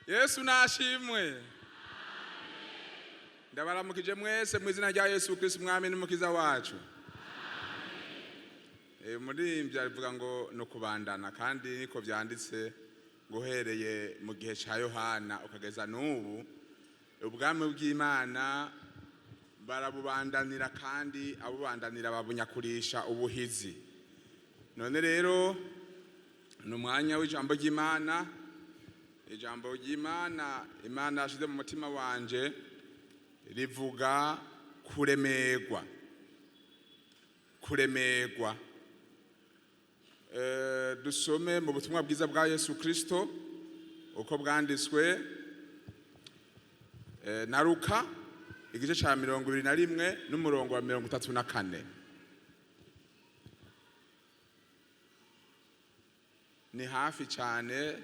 Yesu nashimwe. Ndabaramukije mwese mu izina rya Yesu Kristo umwami n'umukiza wacu. Umuririmbyi avuga ngo no kubandana kandi niko byanditse ngo uhereye mu gihe cya Yohana ukageza n'ubu ubwami bw'Imana barabubandanira kandi abubandanira babunyakurisha ubuhizi. None rero ni umwanya w'ijambo ry'Imana. Ijambo ry'Imana Imana yashize mu mutima wanje rivuga kuremerwa. Dusome mu butumwa bwiza bwa Yesu Kristo uko bwanditswe na Luka igice cya 21 n'umurongo wa 34. Ni hafi cyane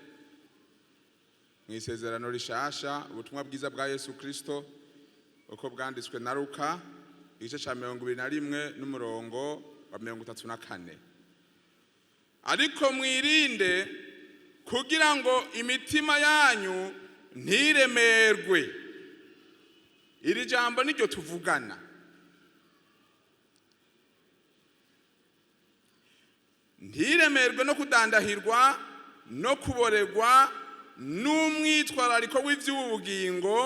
mu isezerano rishasha ubutumwa bwiza bwa Yesu Kristo uko bwanditswe na Luka igice cya 21 n'umurongo wa 34. Ariko mwirinde kugira ngo imitima yanyu ntiremerwe. Iri jambo niryo tuvugana. Ntiremerwe no kudandahirwa no kuboregwa n'umwitwarariko w'ivy'ubugingo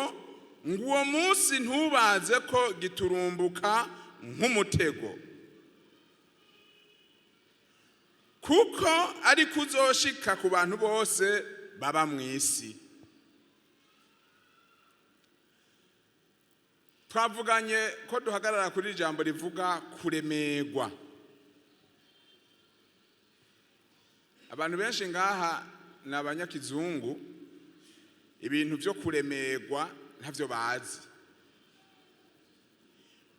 ngo uwo munsi ntubaze ko giturumbuka nk'umutego. Kuko ari kuzoshika ku bantu bose baba mw'isi. Twavuganye ko duhagarara kuri ijambo rivuga kuremerwa. Abantu benshi ngaha ni abanyakizungu, ibintu byo kuremerwa ntavyo bazi.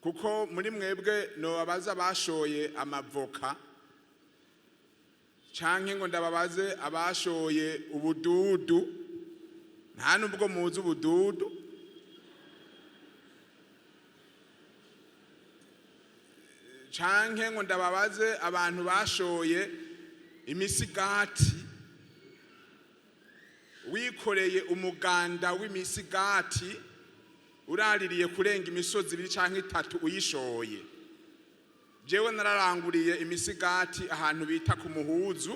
Kuko muri mwebwe no abaza bashoye amavoka canke ngo ndababaze abashoye ubududu, nta nubwo muzi ubududu. Canke ngo ndababaze abantu bashoye imisigati, wikoreye umuganda w'imisigati uraririye kurenga imisozi 2 canke 3 uyishoye. Jewe nararanguriye imisigati ahantu bita ku Muhuzu,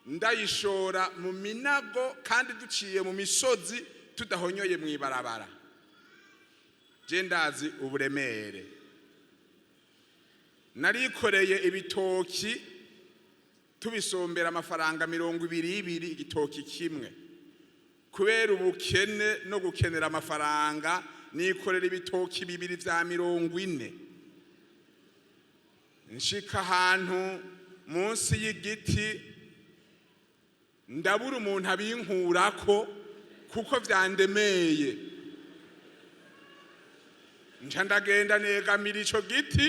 ndayishora mu minago kandi duciye mu misozi tudahonyoye mu ibarabara. Je ndazi uburemere. Narikoreye ibitoki tubisombera amafaranga 220 igitoki kimwe. Kubera ubukene no gukenera amafaranga nikorera ibitoki 2 vya 40. Nshika ahantu munsi y'igiti ndabura umuntu abinkurako kuko vyandemeye. Nca ndagenda negamira ico giti,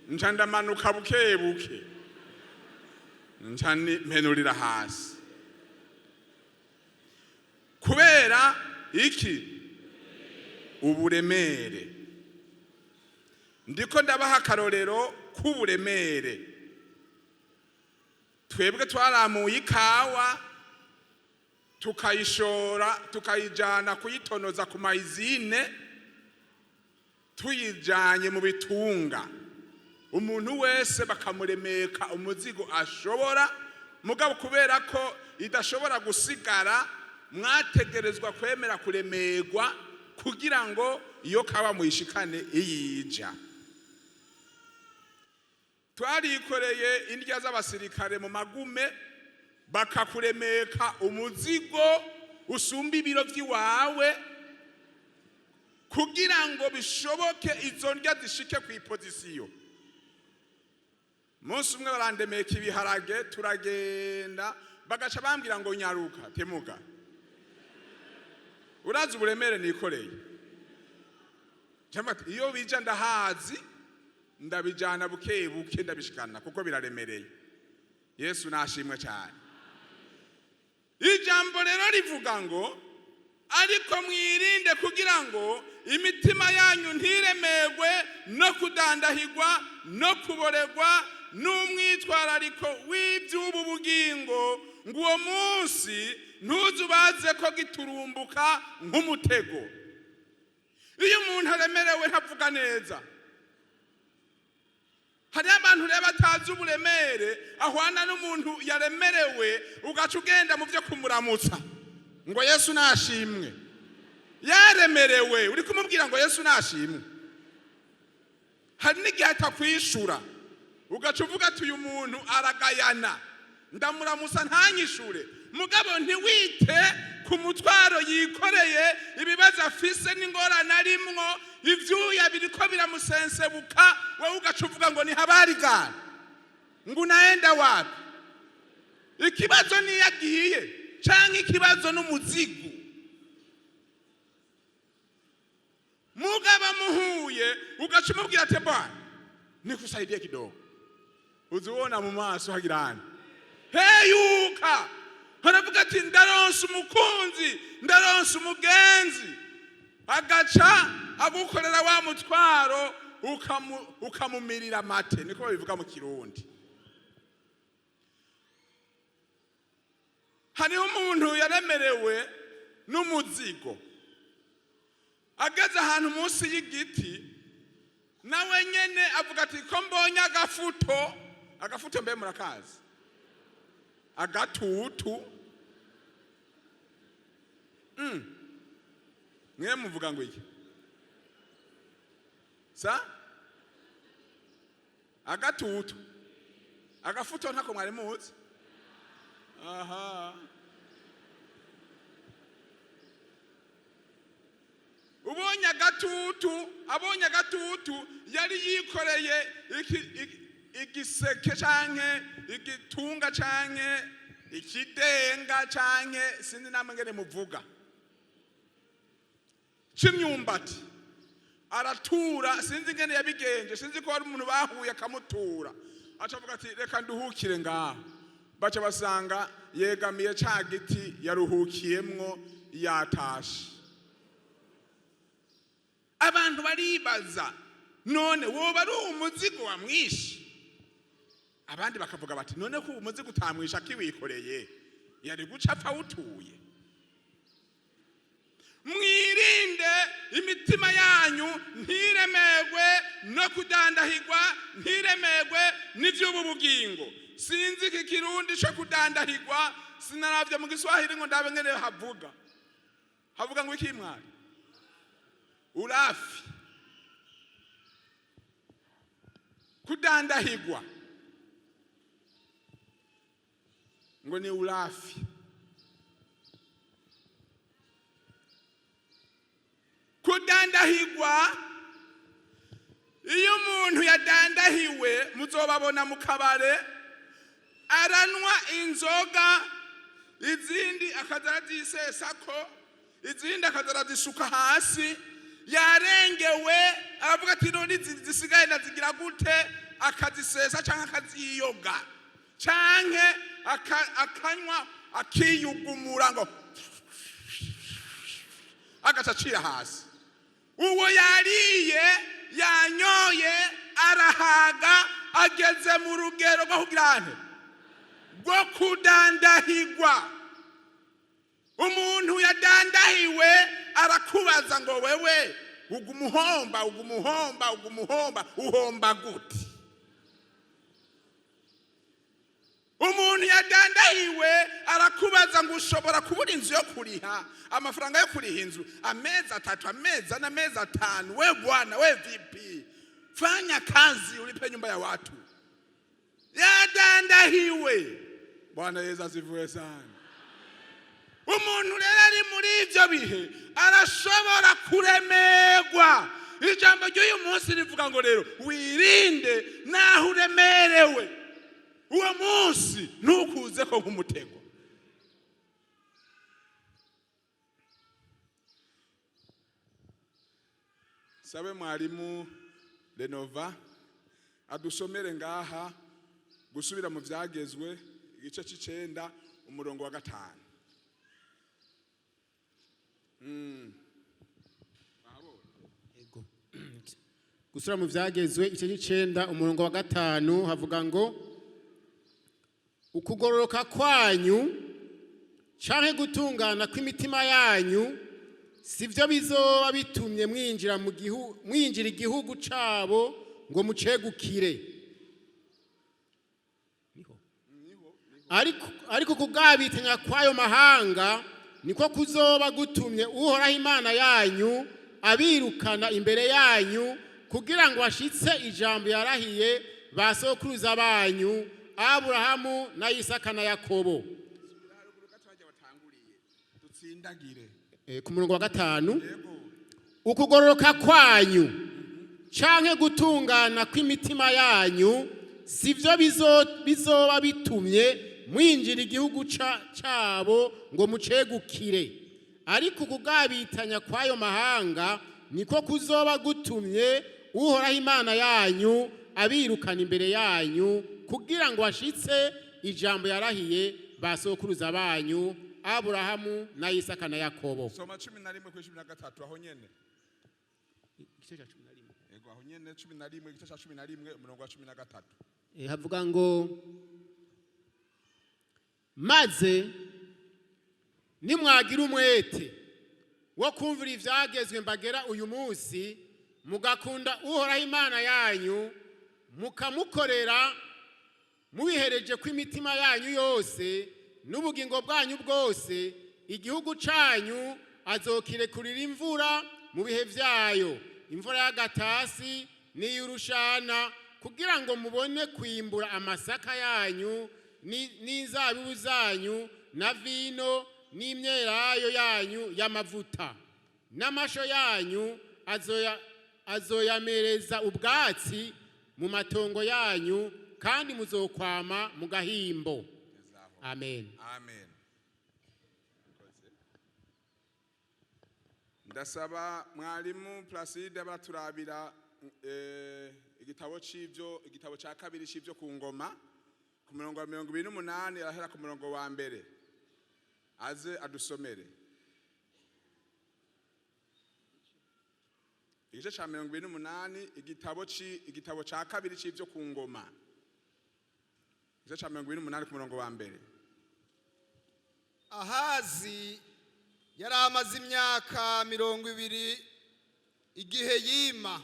nca ndamanuka bukebuke, nca mpenurira hasi. Kubera iki? Uburemere. Ndiko ndabaha akarorero k'uburemere. Twebwe twaramuye ikawa tukayishora tukayijana kuyitonoza ku mayizine tuyijanye mu bitunga. Umuntu wese bakamuremeka umuzigo ashobora, mugabo kubera ko idashobora gusigara mwategerezwa kwemera kuremerwa kugira ngo iyo kawa muyishikane iyija. Twarikoreye indya z'abasirikare mu magume bakakuremeka umuzigo usumba ibiro by'iwawe kugira ngo bishoboke izo ndya zishike ku ipozisiyo. Munsi umwe barandemeka ibiharage turagenda bagaca bambwira ngo nyaruka temuga. Urazi uburemere nikoreye. Cyamati iyo bija ndahazi ndabijana bukebuke ndabishikana kuko biraremereye. Yesu nashimwe cyane. Ijambo rero rivuga ngo ariko mwirinde kugira ngo imitima yanyu ntiremerwe no kudandahirwa no kuboregwa n'umwitwarariko w'iby'ubu bugingo ngo uwo munsi ntuzubaze ko giturumbuka nk'umutego. Iyo umuntu aremerewe ntavuga neza. Hari abantu rero batazi uburemere, ahwana n'umuntu yaremerewe ugaca ugenda mu byo kumuramutsa ngo Yesu nashimwe. Yaremerewe uri kumubwira ngo Yesu nashimwe. Hari n'igihe atakwishura ugaca uvuga ati uyu muntu aragayana, ndamuramusa ntanyishure. Mugabo ntiwite ku mutwaro yikoreye, ibibazo afise n'ingorane arimwo, ivyuya biriko biramusensebuka, wowe ugaca uvuga ngo ni habari gani, ngo unaenda wapi? Ikibazo ni yagiye canke ikibazo n'umuzigo. Mugabo muhuye ugaca umubwira ati bwana nikusaidie kidogo, uziona mu maso hagirana heyuka, haravuga ati ndaronse umukunzi, ndaronse umugenzi. Agaca agukorera wa mutwaro ukamumirira mate, niko babivuga mu Kirundi. Hariho umuntu yaremerewe n'umuzigo, ageze ahantu munsi y'igiti, nawe nyene avuga ati ko mbonye agafuto mbe murakazi, agatutu. Mwe muvuga ngo iki? Sa? Agatutu. Agafuto ntako mwari muzi? Aha. Abonye agatutu yari yikoreye igiseke canke igitunga canke ikidenga canke sinzi namwe ngene muvuga c'imyumbati, aratura. Sinzi ngene yabigenje, sinzi ko ari umuntu bahuye akamutura, acavuga ati reka nduhukire ngaho. Baca basanga yegamiye ca giti yaruhukiyemwo yatashe. Abantu baribaza, none woba ari umuzigo wamwishe? Abandi bakavuga bati none ko umuzigo utamwisha kiwikoreye yari guca apfa utuye. Mwirinde imitima yanyu ntiremegwe no kudandahirwa, ntiremegwe n'ivy'ubu bugingo. Sinzi iki Kirundi cyo kudandahirwa, sinaravye mu Giswahili ngo ndabe ngene havuga ngo iki mwari? Urafi. Kudandahirwa ngo ni urafi. Kudandahirwa, iyo umuntu yadandahiwe muzobabona mu kabare, aranwa inzoga, izindi akazarazisesako, izindi akazarazisuka hasi, yarengewe aravuga ati none zisigaye ndazigira gute, akazisesa canke akaziyoga canke akanywa akiyugumura ngo agacacira hasi. Uwo yariye yanyoye arahaga, ageze mu rugero rwo kugirane rwo kudandahirwa. Umuntu yadandahiwe arakubaza ngo wewe ugumuhomba uhomba gute? Umuntu yadandahiwe arakubaza ngo ushobora kubura inzu yo kuriha, amafaranga yo kuriha inzu amezi 3, amezi 4, amezi 5. We bwana, we vipi? Fanya kazi ulipe nyumba ya watu. Yadandahiwe. Bwana Yesu asifiwe sana. Umuntu rero ari muri ivyo bihe arashobora kuremegwa. Ijambo ry'uyu munsi rivuga ngo rero wirinde naho uremerewe, uwo munsi ntukuze ko nk'umutego. Sabe mwarimu Renova adusomere ngaha gusubira mu vyagezwe igice c'9 umurongo wa 5. Gusura mu vyagezwe igice c'9 umurongo wa 5 havuga ngo ukugororoka kwanyu canke gutungana kw'imitima yanyu sivyo bizoba bitumye mwinjira igihugu cabo ngo mucegukire. Ariko kugabitanya kwayo mahanga niko kuzoba gutumye Uhoraho Imana yanyu abirukana imbere yanyu kugira ngo ashitse ijambo yarahiye basokuruza banyu Aburahamu na Isaka na Yakobo. Ku murongo wa 5, ukugororoka kwanyu canke gutungana kw'imitima yanyu sivyo bizoba bitumye mwinjira igihugu cabo ngo mucegukire. Ariko kugabitanya kwayo mahanga niko kuzoba gutumye Uhoraho Imana yanyu abirukana imbere yanyu kugira ngo ashitse ijambo yarahiye basokuruza banyu Aburahamu na Isaka na Yakobo. Soma 11:13 aho nyene. Igice cya 11. Yego aho nyene 11 igice cya 11 umurongo wa 13. Havuga ngo maze nimwagira umwete wo kumvira ivyagezwe mbagera uyu munsi mugakunda Uhoraho Imana yanyu mukamukorera mubihereje kw'imitima yanyu yose n'ubugingo bwanyu bwose, igihugu canyu azokirekurira imvura mu bihe vyayo, imvura y'agatasi n'iy'urushana, kugira ngo mubone kwimbura amasaka yanyu n'inzabibu zanyu na vino n'imyelayo yanyu y'amavuta. N'amasho yanyu azoyamereza ubwatsi mu matongo yanyu, kandi muzokwama mu gahimbo. Amen. Amen. Ndasaba mwarimu Placide abaturabira igitabo ca kabiri c'ivyo ku ngoma ku murongo wa 28 arahera ku murongo wa mbere, aze adusomere igice ca 28 igitabo ca kabiri c'ivyo ku ngoma, igice ca 28 ku murongo wa mbere. Ahazi yari amaze imyaka 20 igihe yima,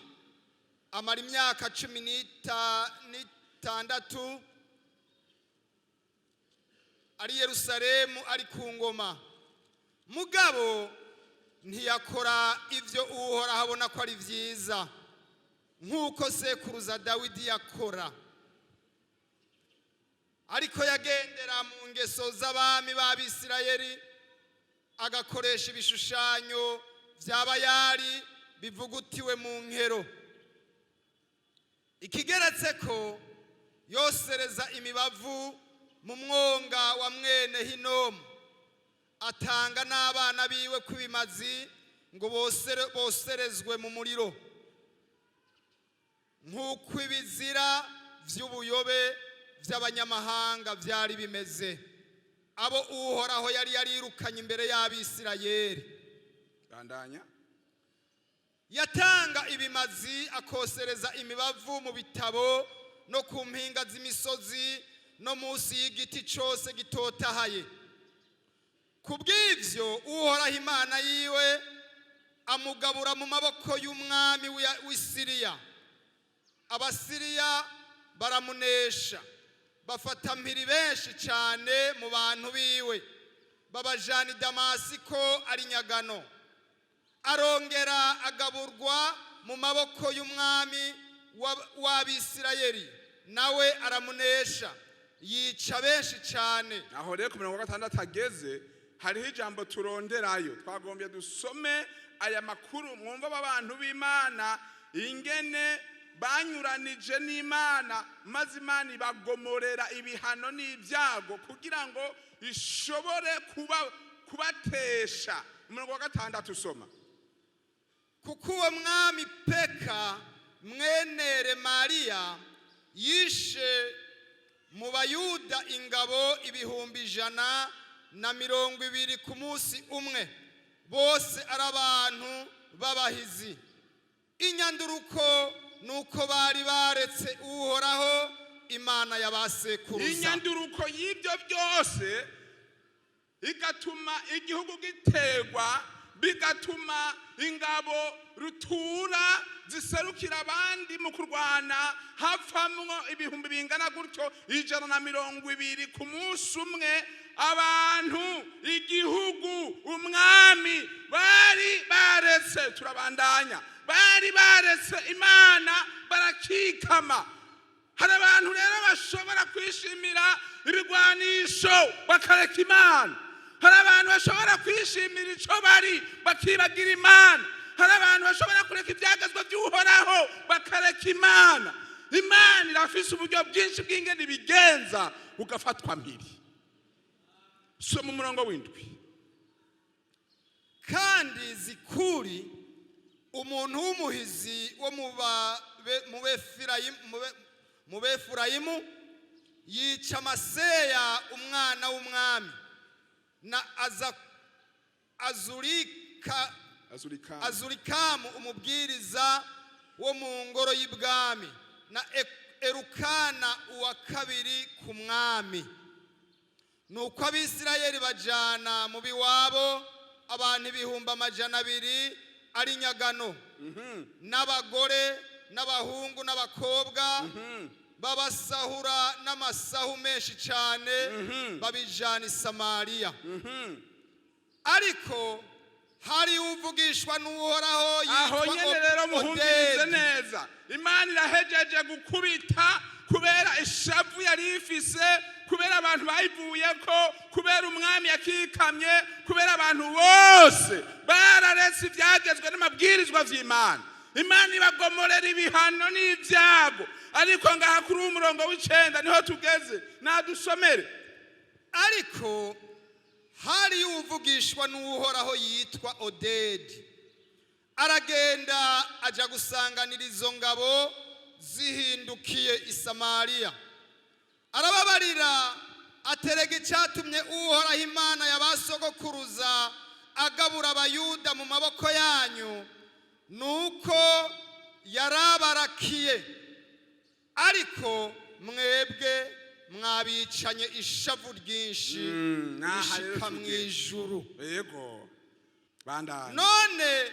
amara imyaka 16 ari Yerusalemu ari ku ngoma. Mugabo ntiyakora ivyo Uhoraho abona ko ari vyiza nk'uko sekuruza Dawidi yakora, ariko yagendera mu ngeso z'abami b'Abisirayeli, agakoresha ibishushanyo vy'abayari bivugutiwe mu nkero. Ikigeretse ko yosereza imibavu mu mwonga wa mwene Hinomu, atanga n'abana biwe kubimazi ngo boserezwe mu muriro, nk'uko ibizira vy'ubuyobe vy'abanyamahanga vyari bimeze, abo Uhoraho yari yarirukanye imbere y'Abisirayeli. Bandanya. Yatanga ibimazi akosereza imibavu mu bitabo no ku mpinga z'imisozi no munsi y'igiti cose gitotahaye. Kubw'ivyo Uhoraho Imana yiwe amugabura mu maboko y'umwami w'Isiriya. Abasiriya baramunesha, bafata mpiri benshi cyane mu bantu biwe, babajana i Damasiko ari nyagano. Arongera agaburwa mu maboko y'umwami w'Abisirayeli, nawe aramunesha, yica benshi cyane. Aho rero ku murongo wa 6 ageze hariho ijambo turonderayo, twagombye dusome aya makuru mwumva abantu b'Imana ingene banyuranije n'Imana, maze Imana ibagomorera ibihano n'ibyago kugira ngo ishobore kubatesha. Umurongo wa 6 usoma, kuko uwo mwami Peka mwene Remaliya yishe mu Bayuda ingabo 120 ku munsi umwe, bose ari abantu b'abahizi. Inyanduruko nuko bari baretse Uhoraho imana y'abasekuruza. inyanduruko y'ibyo byose igatuma igihugu giterwa, bigatuma ingabo rutura ziserukira abandi mu kurwana hapfamwo ibihumbi bingana gutyo 120 ku munsi umwe. Abantu, igihugu, umwami bari baretse, turabandanya, bari baretse imana barakikama. Hari abantu rero bashobora kwishimira ibigwanisho bakareka imana. Hari abantu bashobora kwishimira ico bari bakibagira imana. Hari abantu bashobora kureka ibyagezwe by'uhoraho bakareka imana. Imana irafise uburyo bwinshi bw'ingene bigenza ugafatwa mpiri. Soma umurongo w'indwi. Kandi zikuri umuntu w'umuhizi wo mu Befurayimu yica Maseya umwana w'umwami na Azurikamu umubwiriza wo mu ngoro y'ibwami na Erukana uwa kabiri ku mwami. Nuko Abisirayeli bajana mu biwabo abantu 200,000 ari nyagano, n'abagore n'abahungu n'abakobwa, babasahura n'amasahu menshi cyane, babijana i Samariya. Ariko hari uvugishwa n'uhoraho aho nyene rero muhumvirize neza, imana irahejeje gukubita kubera ishavu yari ifise, kubera abantu bayivuyeko, kubera umwami yakikamye, kubera abantu bose bararetse ibyagezwe n'amabwirizwa vy'Imana. Imana ibagomorera ibihano n'ibyago. Ariko ngaha kuri umurongo w'icenda niho tugeze, nadusomere. Ariko hari uvugishwa n'uhoraho yitwa Odedi, aragenda aja gusanganira izo ngabo zihindukiye i Samariya. Arababarira aterega icyatumye uhoraho imana y'abasogokuruza agabura abayuda mu maboko yanyu, nuko yarabarakiye. Ariko mwebwe mwabicanye ishavu ryinshi rishika mw'ijuru. Yego bandana. None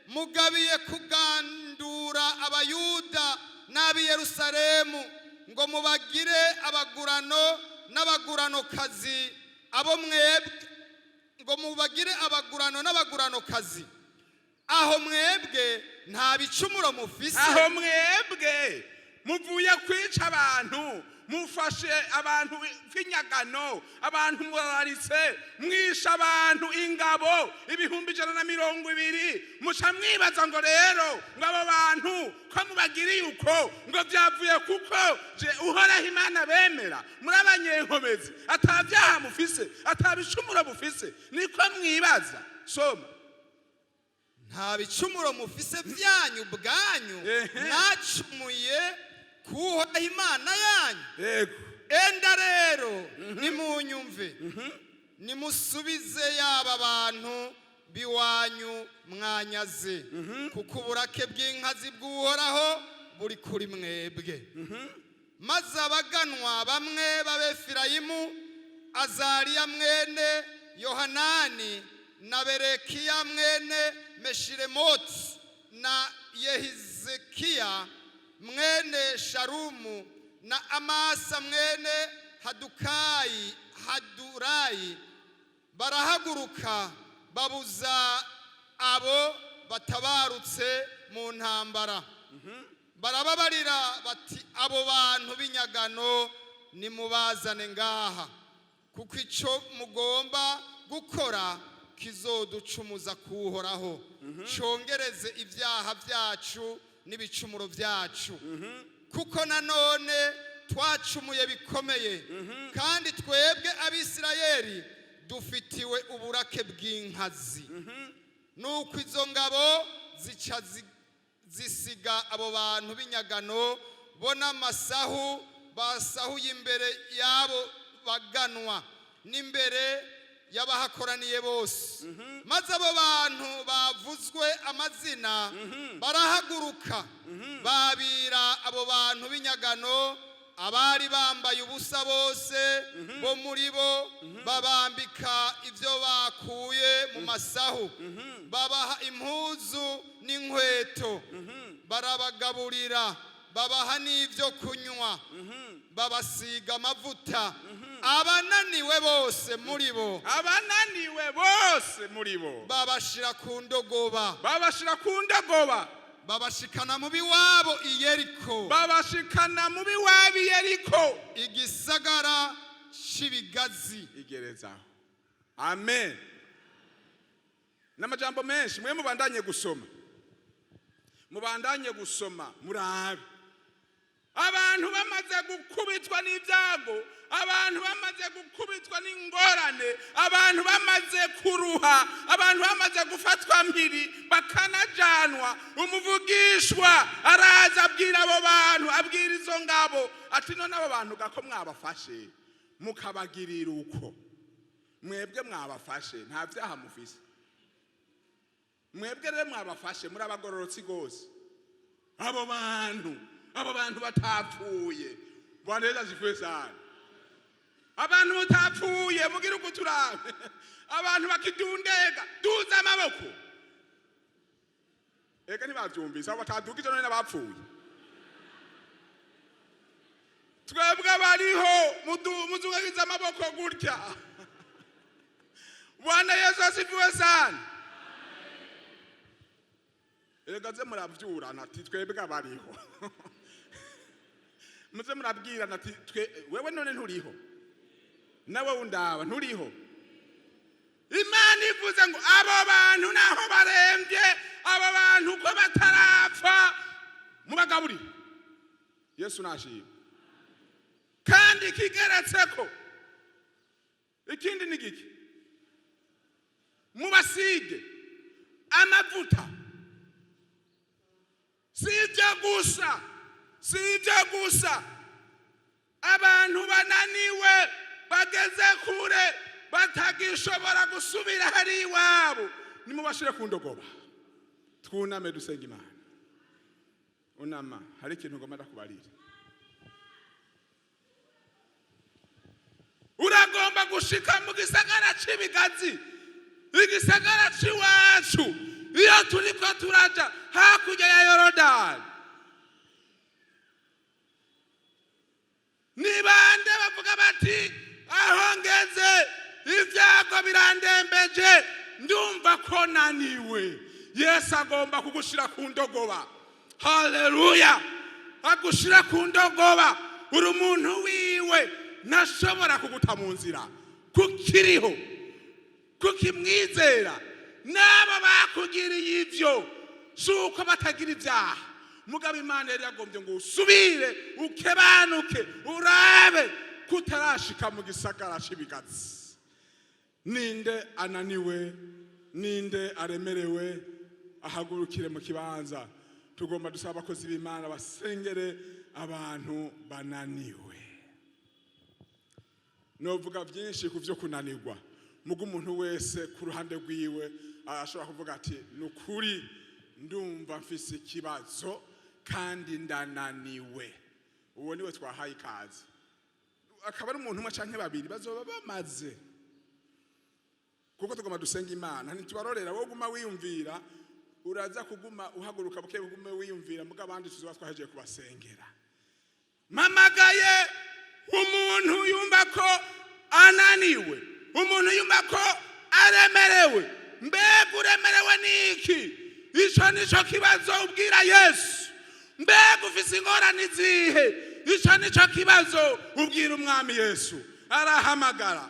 mugabiye kugandura abayuda n'ab'i Yerusalemu ngo mubagire abagurano n'abaguranokazi, abo mwebwe ngo mubagire abagurano n'abaguranokazi. Aho mwebwe nta bicumuro mufise. Aho mwebwe muvuye kwica abantu, mufashe abantu k'inyagano, abantu muraritse, mwisha abantu ingabo 120,000, muca mwibaza ngo rero ngo abo bantu ko mubagiriye uko ngo byavuye kuko je uhoraho imana bemera, muri abanyenkomezi, atabyaha mufise, atabicumuro mufise, niko mwibaza. Soma. Nta bicumuro mufise byanyu bwanyu, mwacumuye kuhoraho imana yanyu. Yego. Enda rero nimunyumve, nimusubize yaba bantu biwanyu mwanyaze, kuko uburake bw'inkazi bw'uhoraho buri kuri mwebwe. Maze abaganwa bamwe b'Abefurayimu, Azariya mwene Yohanani na Berekiya mwene Meshiremoti na Yehizekiya mwene Sharumu na Amasa mwene Hadurayi barahaguruka babuza abo batabarutse mu ntambara. Barababarira bati abo bantu b'inyagano nimubazane ngaha, kuko ico mugomba gukora kizoducumuza kuhoraho, congereze ibyaha byacu n'ibicumuro byacu. Kuko nanone twacumuye bikomeye, kandi twebwe Abisirayeli dufitiwe uburake bw'inkazi. Nuko izo ngabo zica zisiga abo bantu b'inyagano bo n'amasahu basahuye imbere yabo baganwa n'imbere y'abahakoraniye bose. Maze abo bantu bavuzwe amazina barahaguruka babira abo bantu b'inyagano abari bambaye ubusa bose bo muri bo babambika ibyo bakuye mu masahu, babaha impuzu n'inkweto, barabagaburira, babaha n'ibyo kunywa, babasiga amavuta. Abananiwe bose muri bo, babashira ku ndogoba, babashikana mu biwabo i Yeriko, igisagara cy'ibigazi. Igerezaho. Amen. N'amajambo menshi mwe mubandanye gusoma murabe. Abantu bamaze gukubitwa n'ibyago, abantu bamaze gukubitwa n'ingorane, abantu bamaze kuruha, abantu bamaze gufatwa mpiri bakanajanwa, umuvugishwa araza abwira abo bantu, abwira izo ngabo ati none abo bantu gako mwabafashe mukabagirira uko, mwebwe mwabafashe nta byaha mufise, mwebwe rero mwabafashe muri abagororotsi gose. Abo bantu batapfuye bwaneza zifwe sana, abantu batapfuye mugira uko turabe, abantu bakidundega duza amaboko. Eka ntibavyumvise abo batadukije none n'abapfuye. Twebwe bariho muzungagiza amaboko gutya. Bwana Yesu asifiwe sana. Ega ze muravyurana ati twebwe bariho. Muze murabwirana ati wewe none nturiho, nawe undaba nturiho. Imana ivuze ngo abo bantu naho barembye, abo bantu ko batarapfa mubagaburire. Yesu nashimye. Kandi kigeretseko ikindi ni giki, mubasige amavuta. Si ibyo gusa, abantu bananiwe bageze kure batagishobora gusubira hari iwabo, nimubashire ku ndogoba. Twuname dusenga Imana. Unama, hari ikintu ngomba ndakubarira. Uragomba gushika mu gisagara cy'ibigazi, igisagara cy'iwacu, iyo turiko turaja hakurya ya Yorodani. Ni bande bavuga bati aho ngeze ibyago birandembeje, ndumva ko naniwe. Yesu agomba kugushira ku ndogoba. Haleluya. Agushira ku ndogoba, uri umuntu wiwe nashobora kuguta mu nzira, kukiriho, kukimwizera. Nabo bakugiriye ibyo suko batagira ibyaha, mugabo Imana yari yagombye ngo usubire ukebanuke urabe kutarashika mu gisagara cy'ibigazi. Ninde ananiwe, ninde aremerewe, ahagurukire mu kibanza. Tugomba dusaba abakozi b'Imana basengere abantu bananiwe. Novuga byinshi ku byo kunanirwa, mugo umuntu wese ku ruhande rwiwe ashobora kuvuga ati nukuri ndumva mfise ikibazo kandi ndananiwe. Uwo niwe twahaye ikaze. Akaba ari umuntu umwe canke babiri bazoba bamaze, kuko tugomba dusenga Imana. Ntitubarorera wowe guma wiyumvira, uraza kuguma uhaguruka buke gume wiyumvira, muga abandi tuzoba twahejeje kubasengera. Mamagaye umuntu yumva ko ananiwe, umuntu yumva ko aremerewe. Mbega uremerewe niki? Ico nico kibazo ubwira Yesu. Mbega ufise ingorane zihe? Ico nico kibazo ubwira umwami Yesu. Arahamagara.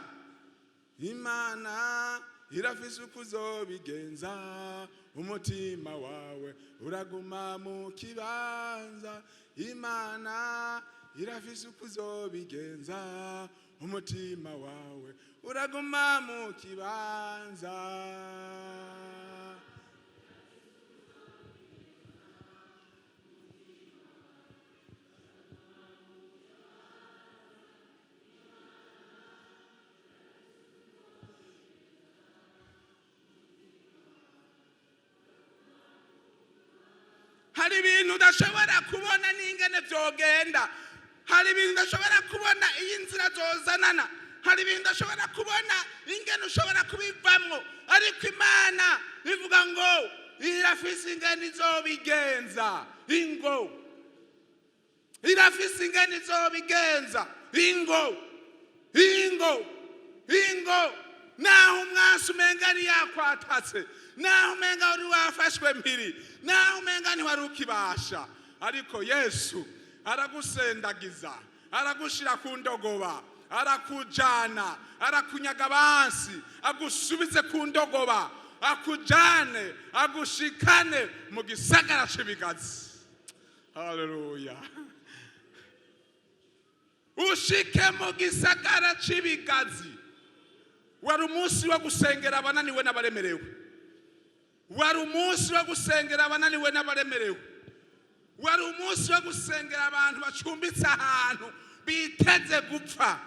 Imana irafise ukuzobigenza, umutima wawe uraguma mu kibanza. Imana irafise ukuzobigenza, umutima wawe uraguma mu kibanza. Hari ibintu udashobora kubona n'ingene vyogenda, hari ibintu udashobora kubona iyi nzira zozanana, hari ibintu udashobora kubona ingene ushobora kubivamwo, ariko Imana ivuga ngo irafise ingene izobigenza. Ingo irafise ingene izobigenza. Ingo naho umwasi umenga ni yakwatatse, naho umenga wari wafashwe mpiri, naho umenga ntiwari ukibasha, ariko Yesu aragusendagiza, aragushira ku ndogoba, arakujana, arakunyaga abansi, agusubize ku ndogoba, akujane, agushikane mu gisagara cy'ibigazi. Haleluya. Ushike mu gisagara cy'ibigazi. Wari umunsi wo gusengera abananiwe n'abaremerewe. Wari umunsi wo gusengera abananiwe n'abaremerewe. Wari umunsi wo gusengera abantu bacumbitse ahantu biteze gupfa.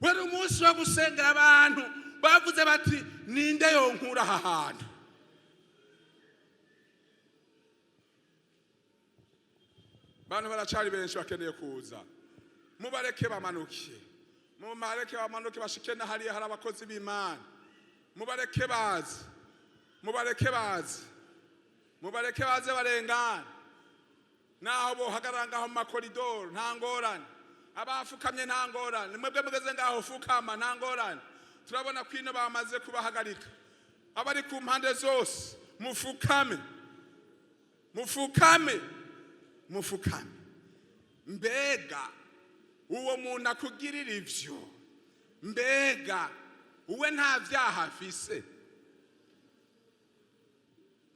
Wari umunsi wo gusengera abantu bavuze bati ninde yonkura aha hantu. Bantu baracari benshi bakeneye kuza. Mubareke bamanuke. Mubareke bamanuke bashike na hariya hari abakozi b'Imana. Mubareke bazi. Mubareke bazi. Mubareke baze barengana. Naho bohagarara ngaho mu makoridoro nta ngorane. Abafukamye nta ngorane. Mwebwe mugeze ngaho fukama nta ngorane. Turabona kwino bamaze kubahagarika. Abari ku mpande zose mufukame. Mufukame. Mufukame. Mbega uwo muntu akugirira ivyo, mbega uwe nta vyaha afise.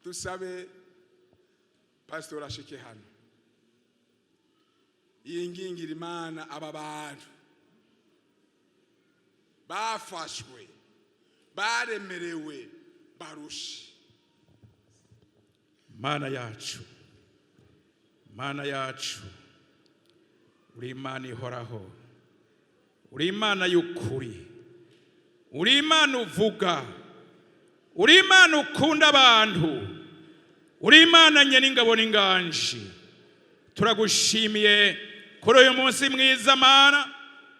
Dusabe pastor ashike hano yingingira Imana aba bantu bafashwe, baremerewe, barushe. Mana yacu, Mana yacu, uri Imana ihoraho, uri Imana y'ukuri, uri Imana uvuga, uri Imana ukunda abantu, uri Imana nyene ingabo n'inganji. Turagushimiye kuri uyu munsi mwiza Mana,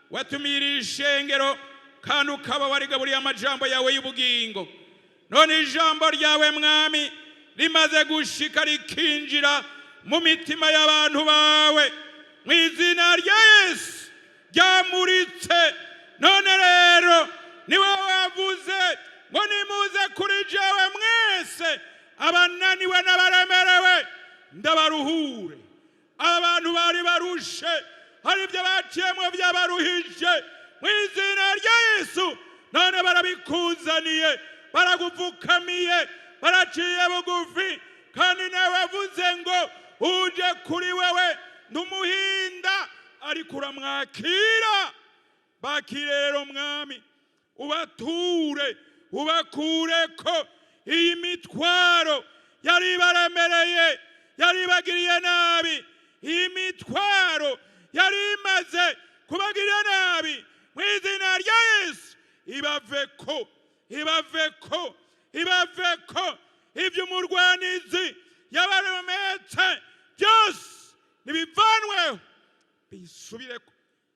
watumira ishengero kandi ukaba warigaburiye amajambo yawe y'ubugingo. None ijambo ryawe Mwami rimaze gushika rikinjira mu mitima y'abantu bawe, mu izina rya Yesu ryamuritse. None rero niwe wavuze ngo nimuze kuri jewe mwese abananiwe n'abaremerewe ndabaruhure. Abantu bari barushe, hari ibyo baciyemwe byabaruhije, mu izina rya Yesu none barabikuzaniye, baragupfukamiye, baraciye bugufi. Kandi nawe wavuze ngo uje kuri wewe ndumuhinda ariko uramwakira. Bakire rero Mwami, ubature, ubakureko iyi mitwaro yari baremereye, yari bagiriye nabi. Iyi mitwaro yari imaze kubagirira nabi, mu izina rya Yesu ibaveko, ibaveko, ibaveko. Ibyo umurwanizi yabaremetse byose nibivanweho, bisubireko.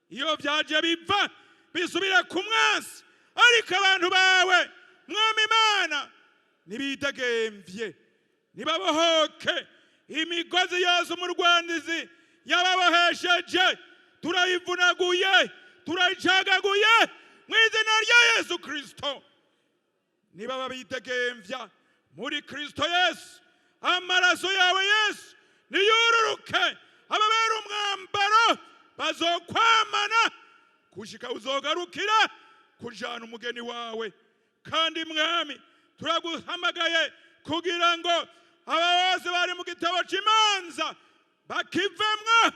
Iyo byaje biva bisubire ku mwasi, ariko abantu bawe Mwami Imana nibidegemvye, nibabohoke. Imigozi yose umurwanizi yababohesheje turayivunaguye, turayicagaguye mu izina rya Yesu Kristo. Niba babidegemvya muri Kristo Yesu, amaraso yawe Yesu niyururuke, ababera umwambaro bazokwamana kushika uzogarukira kujana umugeni wawe. Kandi Mwami turaguhamagaye kugira ngo aba bose bari mu gitabo cy'imanza bakivemwa,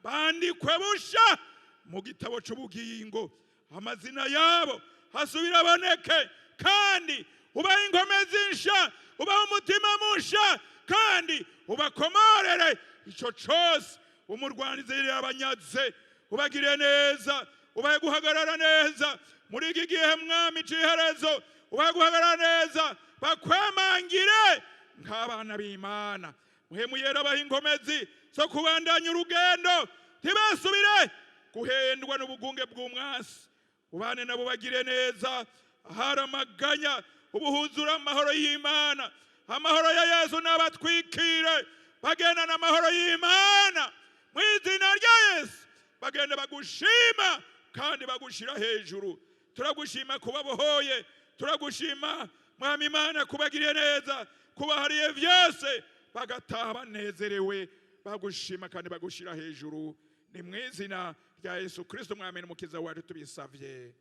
bandikwe busha mu gitabo cy'ubugingo, amazina yabo hasubira aboneke. Kandi ubahe inkomezi nsha, ubahe umutima musha, kandi ubakomorere icyo cyose umurwanizi yabanyaze. Ubagire neza, ubahe guhagarara neza muri iki gihe Mwami cy'iherezo. Ubahe guhagarara neza, bakwemangire nk'abana b'Imana. Muhemu yera abaha inkomezi zo kubandanya urugendo ntibasubire guhendwa n'ubugunge bw'umwasi. Ubane nabo bagire neza, ahari amaganya ubuhuzura amahoro y'Imana. Amahoro ya Yesu nabatwikire, bagenda n'amahoro y'Imana mu izina rya Yesu. Bagenda bagushima kandi bagushira hejuru. Turagushima kubabohoye, turagushima Mwami Imana kubagiriye neza, kubahariye vyose, bagataha banezerewe bagushima kandi bagushira hejuru. Ni mu izina rya Yesu Kristo Mwami n'umukiza wacu tubisavye,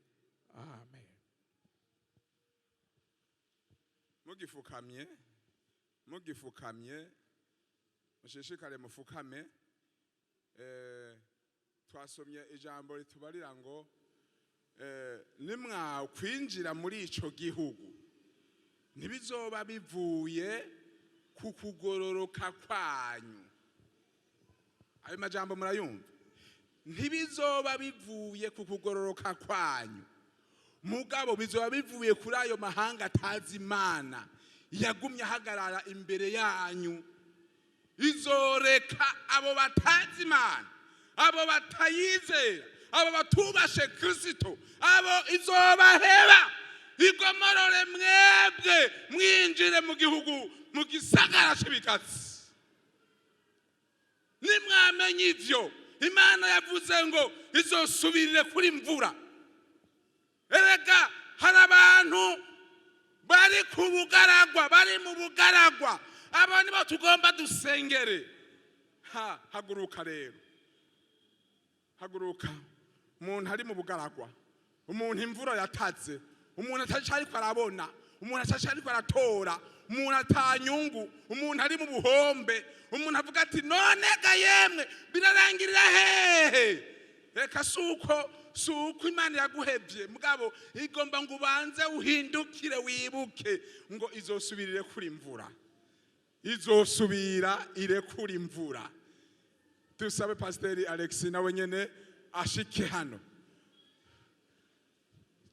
amen. Mugifukamye mushishikare mufukame. Twasomye ijambo ritubarira ngo nimwa kwinjira muri ico gihugu ntibizoba bivuye ku kugororoka kwanyu. Ayo majambo murayumva? Ntibizoba bivuye ku kugororoka kwanyu, mugabo bizoba bivuye kuri ayo mahanga atazi Imana yagumye ahagarara imbere yanyu. Izoreka abo batazi Imana, abo batayizera, abo batubashe Kristo, abo izobaheba igomorore mwebwe mwinjire mu gihugu mu gisagara c'ibikatsi. Nimwamenye ivyo, Imana yavuze ngo izosubirire kuri mvura. Erega hari abantu bari ku bugaragwa, bari mu bugaragwa, abo nibo tugomba dusengere. Haguruka rero, haguruka. Umuntu ari mu bugaragwa, umuntu imvura yataze, umuntu atacari ko arabona, umuntu atacari ko aratora, umuntu atanyungu, umuntu ari mu buhombe, umuntu avuga ati none ga yemwe birarangirira hehe? Reka suko Imana yaguhevye, mugabo igomba ngo ubanze uhindukire wibuke ngo izosubirire kuri mvura, izosubira ire kuri mvura. Tusabe Pasiteri Alexis nawe nyene ashike hano,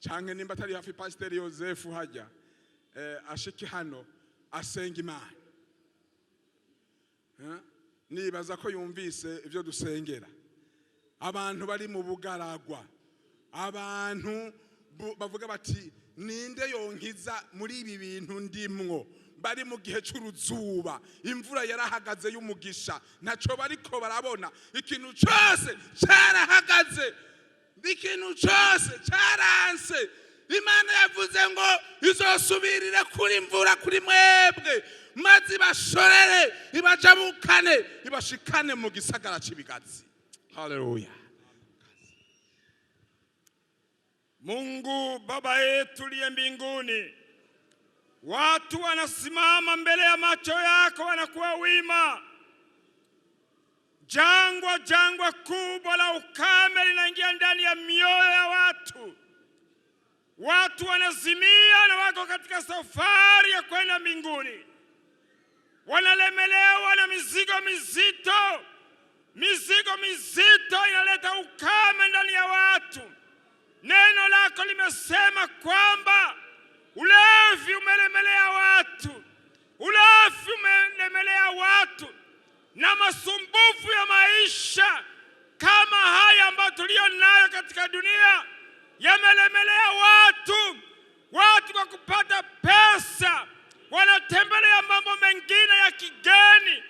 canke nimba atari hafi Pasiteri Yosefu hajya ashike hano asenga Imana. Nibaza ko yumvise ivyo dusengera. Abantu bari mu bugaragwa, abantu bavuga bati ninde yonkiza muri ibi bintu ndimwo, bari mu gihe c'uruzuba, imvura yarahagaze y'umugisha, ntaco bariko barabona, ikintu cyose cyarahagaze, ikintu cyose cyaranse. Imana yavuze ngo izosubirire kuri mvura kuri mwebwe, maze ibashorere, ibajabukane, ibashikane mu gisagara c'ibikatsi. Haleluya. Mungu Baba yetu uliye mbinguni, watu wanasimama mbele ya macho yako, wanakuwa wima. Jangwa kubwa la ukame linaingia ndani ya mioyo ya watu. Watu wanazimia na wako katika safari ya kwenda mbinguni. Wanalemelewa na mizigo mizito. Mizigo mizito inaleta ukame ndani ya watu. Neno lako limesema kwamba ulevi umelemelea watu. Ulevi umelemelea watu na masumbufu ya maisha kama haya ambayo tulio nayo katika dunia yamelemelea watu. Watu kwa kupata pesa wanatembelea mambo mengine ya kigeni.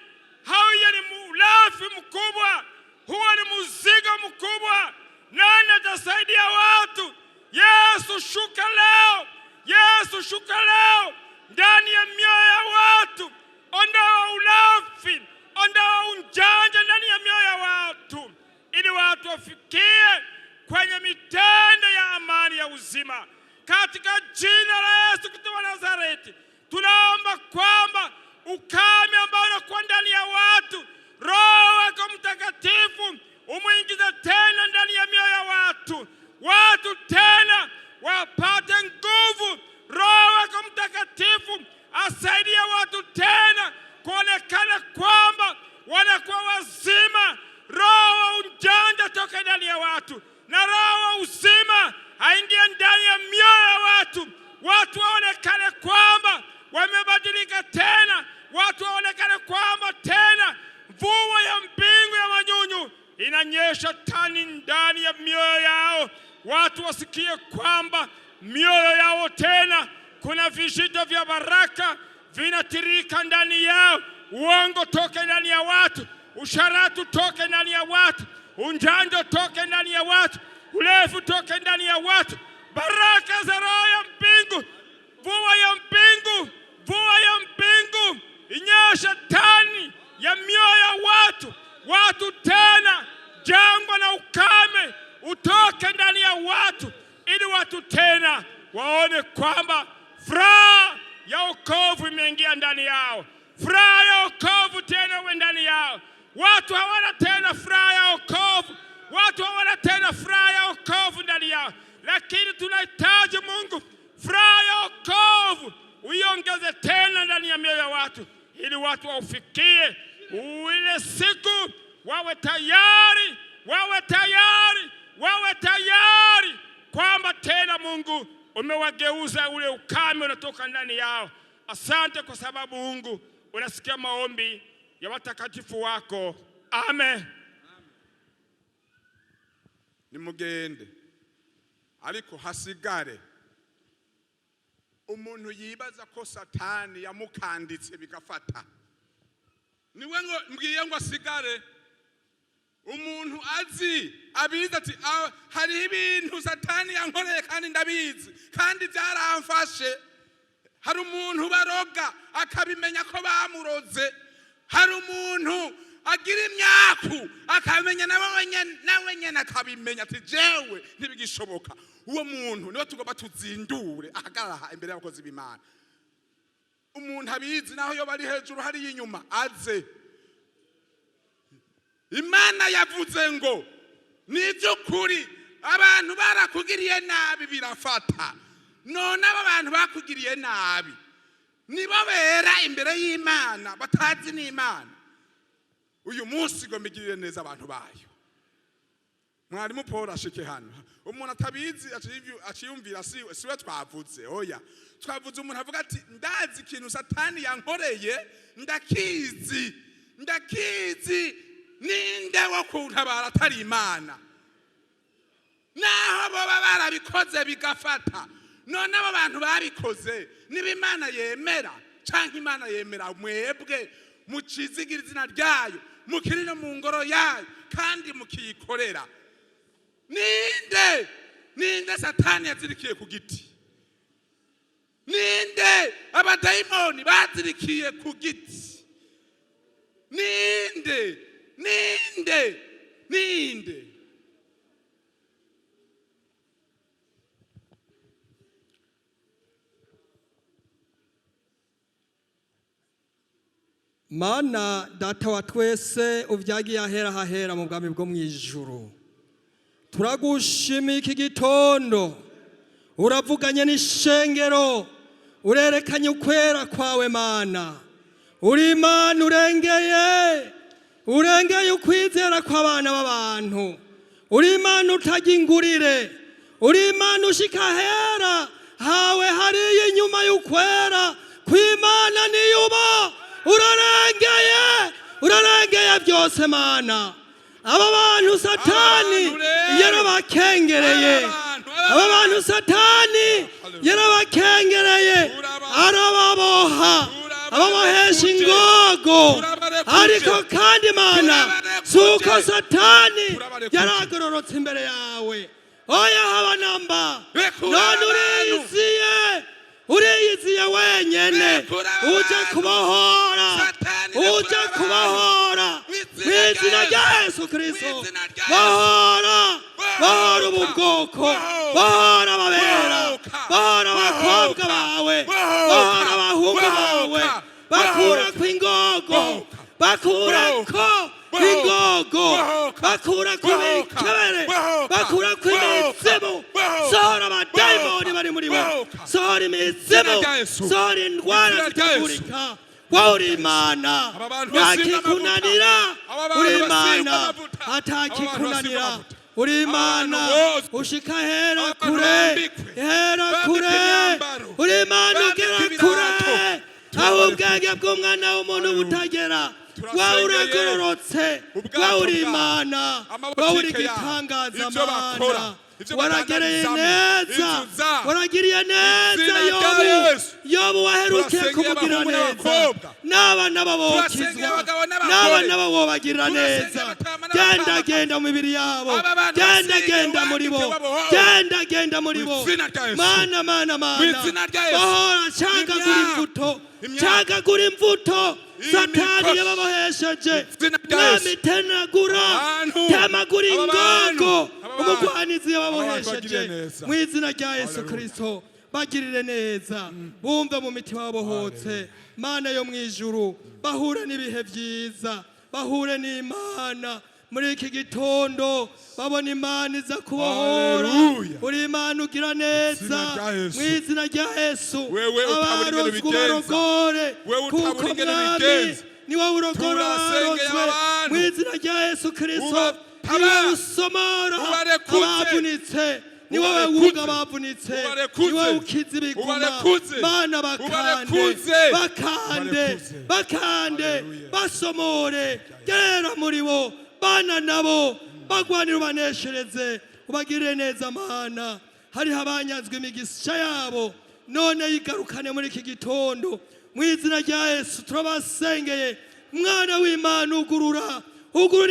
Hauya ni ulevi mkubwa, huwa ni mzigo mkubwa. Nani atasaidia watu? Yesu shuka leo, Yesu shuka leo ndani ya mioyo ya watu. Ondoa ulevi, ondoa unjanja ndani ya mioyo ya watu, ili watu wafikie kwenye mitende ya amani ya uzima. Katika jina la Yesu Kristo wa Nazareti, tunaomba kwamba ukame ambao unakuwa ndani ya watu, Roho wako Mtakatifu umuingize tena ndani ya mioyo ya watu. Watu tena wapate nguvu. Roho wako Mtakatifu asaidie watu tena kuonekana kwamba wanakuwa wazima. Roho wa ujanja toka ndani ya watu, na roho wa uzima aingie ndani ya mioyo ya watu. Watu waonekane kwamba wamebadilika tena. Watu waonekane kwamba tena mvua ya mbingu ya manyunyu inanyesha wasikie kwamba mioyo yao tena kuna vijito vya baraka vinatirika ndani yao. Uongo toke ndani ya watu, usharatu toke ndani ya watu, unjando toke ndani ya watu, ulevu toke ndani ya watu. Baraka za roho ya mbingu, mvua ya mbingu, mvua ya mbingu inyeshe ndani ya mioyo ya watu tena jangwa na ukame utoke ndani ya watu, ili watu tena waone kwamba furaha ya wokovu imeingia ndani yao. Furaha ya wokovu tena uwe ndani yao. Watu hawana tena furaha ya wokovu, watu hawana tena furaha ya wokovu ndani yao, lakini tunahitaji Mungu furaha ya wokovu uiongeze tena ndani ya mioyo ya watu, ili watu waufikie ile siku wawe tayari, wawe tayari kwamba tena Mungu umewageuza ule ukame unatoka ndani yao. Asante kwa sababu Mungu unasikia maombi ya watakatifu wako. Amen. Nimugende ariko hasigare umuntu yibaza ko Satani yamukanditse bigafata. Niwe ngo mbwiye ngo asigare umuntu abizi ati hari ibintu Satani yankoreye kandi ndabizi kandi byaramfashe. Hari umuntu baroga akabimenya ko bamuroze. Hari umuntu agira imyaku akamenya nawe nyene akabimenya ati jewe ntibigishoboka. Uwo muntu niwe tugomba tuzindure ahagarara imbere y'abakozi b'Imana. Umuntu abizi naho yo bari hejuru hari inyuma aze. Imana yavuze ngo nivyukuri abantu barakugiriye nabi birafata. None aba bantu bakugiriye nabi nibo bera imbere y'Imana batazi n'Imana. Uyu munsi ngo mbigirire neza abantu bayo. Mwarimu Paul ashike hano. Umuntu atabizi aciyumvira siwe twavuze. Oya, twavuze umuntu avuga ati ndazi ikintu Satani yankoreye, ndakizi ninde wo kuntabara atari Imana. Naho boba barabikoze bigafata. None abo bantu babikoze niba Imana yemera canke Imana yemera mwebwe mucizigira izina ryayo, mukirira mu ngoro yayo kandi mukiyikorera. Ninde Satani yazirikiye ku giti? Ninde abadayimoni bazirikiye ku giti? Ninde? Mana data wa twese uvyagiye ahera hahera mu bwami bwo mwijuru, turagushimiye iki gitondo. Uravuganye n'ishengero, urerekanye ukwera kwawe Mana. Uri Imana urengeye ukwizera kw'abana b'abantu. Uri Imana utagingurire, uri Imana ushika hera hawe hariye inyuma y'ukwera kw'Imana niyuba. Urarengeye byose Mana. Aba bantu Satani yarabakengereye, aba bantu Satani yarabakengereye arababoha, ababohesha ingogo. Ariko kandi Mana suko Satani yaragororotse imbere yawe. Oya haba namba, none uriyiziye wenyene uje kubohora mw'izina rya Yesu Kristo. Bohora ubu bwoko, bohora ababera, bohora abakobwa bawe, bohora abahungu bawe. Bakurako ingogo, bakurako imikebere, bakurako imizimu. Sohora abadayimoni bari muri bo, sohora imizimu, sohora indwara zitavurika. Uri Imana ntakikunanira, uri Imana atakikunanira. Uri Imana ushika hera kure, uri Imana ugera kure aho ubwenge bw'umwana w'umuntu butagera. Wawe uragororotse, wawe uri Imana, wawe uri igitangaza Mana. Ivyo waragereye badandarizamwo, neza inzu zabo. waragiriye neza Izina rya yobu Yesu. yobu waherukiye Turasengeye kumugira abahungu neza n'abakobwa. n'abana Turasengeye babokizwa abagabo n'abagore. n'abana babo bagirira Turasengeye neza abatama genda n'abatama. genda mu mibiri yabo Aba bantu genda basengeye genda muri bo wandike babohora. genda genda muri bo Mu izina rya Yesu. mana Mu izina rya Yesu. bahora cagagura imbuto Imyaka. cagagura imbuto satani Imikosi. yababohesheje Izina rya Yesu. mwami tenagura Abantu. temagura Aba bantu. ingogo Aba bantu. umugwanizi Aba bantu yababohesheje bagirire neza. mu izina rya Yesu Hallelujah. Kristo bagirire neza bumve mu mitima babohotse mana yo mu ijuru bahure n'ibihe byiza bahure n'Imana muri iki gitondo babona Imana iza kubohora Hallelujah. uri Imana ugira neza Izina rya Yesu. mu izina rya Yesu Wewe utabura ingene abarozwe ubigenza. ubarogore Wewe utabura kuko ingene mwami ubigenza. ni wowe urogora Turasengeye abarozwe abantu. mu izina rya Yesu Kristo Ubataba. ni wowe usomora Ubarekuze. abavunitse ni wowe Ubarekuze. wunga abavunitse Ubarekuze. ni wowe ukiza ibiguma Ubarekuze. bana bakande Ubarekuze. bakande Ubarekuze. bakande Hallelujah. basomore gerera muri bo bana nabo bagwanira ubaneshereze ubagirire neza mana hariho abanyazwe imigisha yabo none yigarukane muri iki gitondo mu izina rya Yesu turabasengeye mwana w'Imana ugurura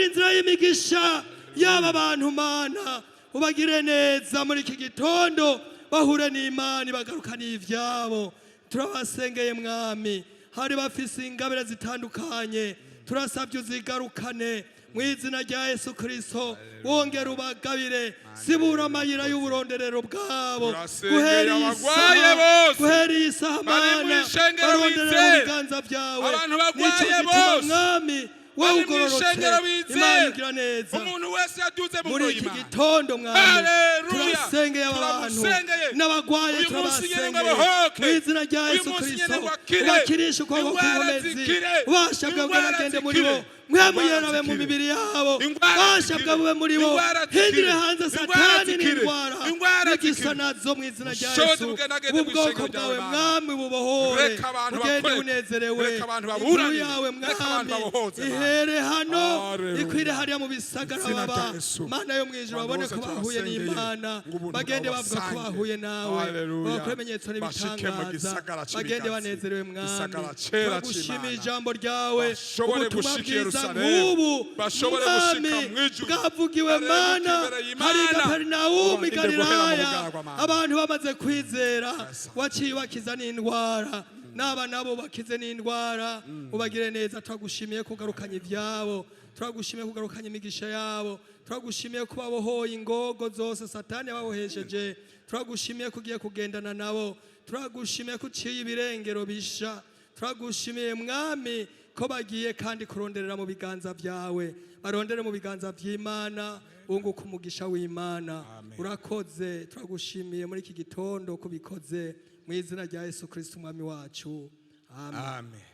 inzira y'imigisha y'aba bantu mana ubagire neza muri iki gitondo bahure n'Imana bagarukane ivyabo turabasengeye mwami hari bafise ingabire zitandukanye turasabye uzigarukane mu izina rya Yesu Kristo wongera ubagabire sibura amayira y'uburonderero bwabo Turasengeye abagwaye bose. guhera iyi saha Bari mana mw'ishengero baronderera mu bizera. biganza byawe Abantu bagwaye Nico gituma bose. mwami wowe Bari ugororotse mw'ishengero bizera. Imana igira neza Umuntu wese yaduze mu muri iki murima. gitondo mwami Haleluya. turasengeye abantu Turamusengeye. n'abagwaye Uyu munsi nyene ngo turabasengeye bahoke. mu izina rya Uyu Yesu munsi Kristo nyene ngo akire. ubakirishe ukuboko Indwara kw'inkomezi zikire. ubasha bwawe Indwara bwagende muri bo zikire. mwemuyerabe mu Indwara mibiri yabo Indwara ubasha zikire. bwawe muri bo Indwara zikire. hindire hanze Indwara satani zikire. n'indwara Indwara n'igisa zikire. nazo mu izina rya Ubushobozi Yesu bugendagende ubu bwoko mw'ishengero bwawe ryawe, mwami bubohore Reka abantu ugende bakore. unezerewe Reka abantu inkuru baburanire. yawe Reka abantu mwami babohoze, Mana. ihere hano Haleluya. ikwire hariya mu bisagara Izina baba rya Yesu. mana yo mu ijuru Abantu babone bose ko bahuye turabasengeye. n'Imana Ngo ubuntu bagende bwawe bavuga ko basange. bahuye nawe Haleluya. bakore ibimenyetso Bashike mu n'ibitangaza gisagara cy'ibiganza. bagende banezerewe mwami Gisagara cera bagushimiye c'Imana. ijambo ryawe Bashobore ubutumwa gushika bwiza Yerusalemu. nk'ubu Bashobore mwami gushika mw'ijuru. bwavugiwe Bareruke mana imbere y'Imana. hari i Kaperinawumu i Ubandinde guhera mu Galilaya bugaragwa, Mana. abantu bamaze kwizera waciye bakiza n'indwara n'aba nabo bakize n'indwara ubagire neza turagushimiye kugarukanya ibyabo turagushimiye kugarukanya imigisha yabo turagushimiye ko babohoye ingogo zose satani yababohesheje turagushimiye ko ugiye kugendana nabo turagushimiye ko uciye ibirengero bisha turagushimiye mwami ko bagiye kandi kuronderera mu biganza byawe barondere mu biganza by'Imana unguka umugisha w'Imana urakoze turagushimiye muri iki gitondo ko bikoze mu izina rya Yesu Kristo umwami wacu amen. Amen.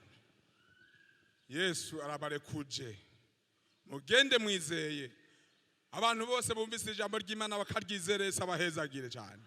Yesu arabarekuje mugende mwizeye abantu bose bumvise ijambo ry'Imana bakaryizeresa abahezagire cyane.